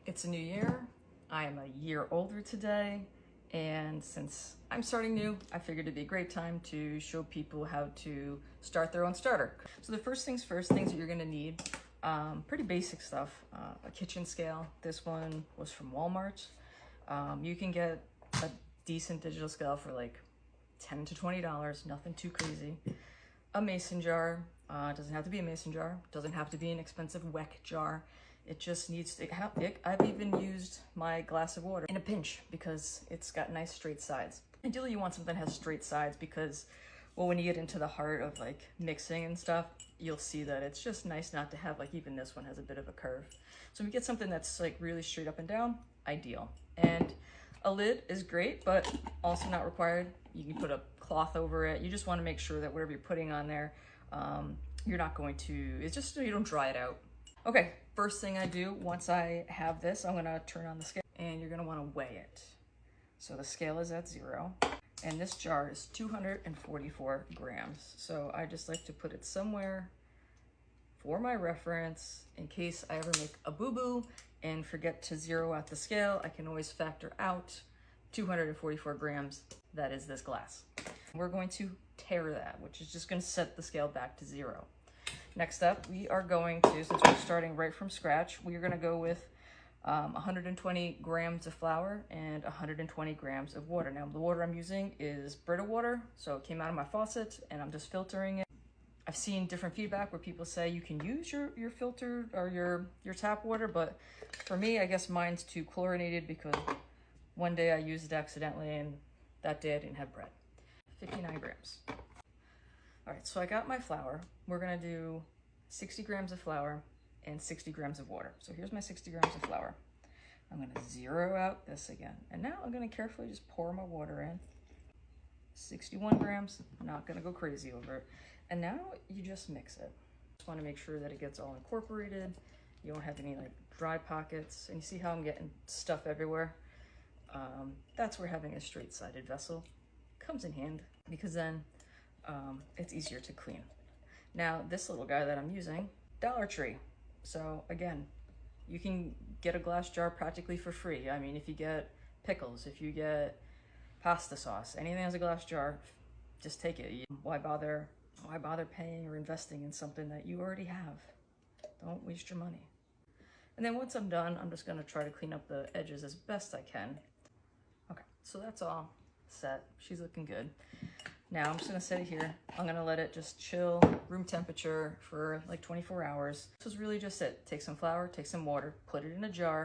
It's a new year. I am a year older today, and since I'm starting new, I figured it'd be a great time to show people how to start their own starter. So the first things first, things that you're gonna need, pretty basic stuff. A kitchen scale. This one was from Walmart. You can get a decent digital scale for like $10 to $20, nothing too crazy. A mason jar. Doesn't have to be a mason jar. Doesn't have to be an expensive Weck jar. It just needs to, I've even used my glass of water in a pinch because it's got nice straight sides. Ideally you want something that has straight sides because, well, when you get into the heart of like mixing and stuff, you'll see that it's just nice not to have, like, even this one has a bit of a curve. So if you get something that's like really straight up and down, ideal. And a lid is great, but also not required. You can put a cloth over it. You just want to make sure that whatever you're putting on there, you're not going to, it's just so you don't dry it out. Okay, first thing I do once I have this, I'm gonna turn on the scale and you're gonna wanna weigh it. So the scale is at 0 and this jar is 244 grams. So I just like to put it somewhere for my reference in case I ever make a boo-boo and forget to zero out the scale. I can always factor out 244 grams. That is this glass. We're going to tare that, which is just gonna set the scale back to 0. Next up, we are going to, since we're starting right from scratch, we are going to go with 120 grams of flour and 120 grams of water. Now, the water I'm using is Brita water, so it came out of my faucet, and I'm just filtering it. I've seen different feedback where people say you can use your filtered or your tap water, but for me, I guess mine's too chlorinated because one day I used it accidentally, and that day I didn't have bread. 59 grams. All right, so I got my flour. We're gonna do 60 grams of flour and 60 grams of water. So here's my 60 grams of flour. I'm gonna zero out this again. And now I'm gonna carefully just pour my water in. 61 grams, I'm not gonna go crazy over it. And now you just mix it. Just wanna make sure that it gets all incorporated. You don't have any like dry pockets. And you see how I'm getting stuff everywhere? That's where having a straight-sided vessel comes in hand because then it's easier to clean. Now, this little guy that I'm using, Dollar Tree. So again, you can get a glass jar practically for free. I mean, if you get pickles, if you get pasta sauce, anything that's a glass jar, just take it. Why bother paying or investing in something that you already have? Don't waste your money. And then once I'm done, I'm just gonna try to clean up the edges as best I can. Okay, so that's all set. She's looking good. Now I'm just gonna set it here. I'm gonna let it just chill, room temperature for like 24 hours. This is really just it. Take some flour, take some water, put it in a jar.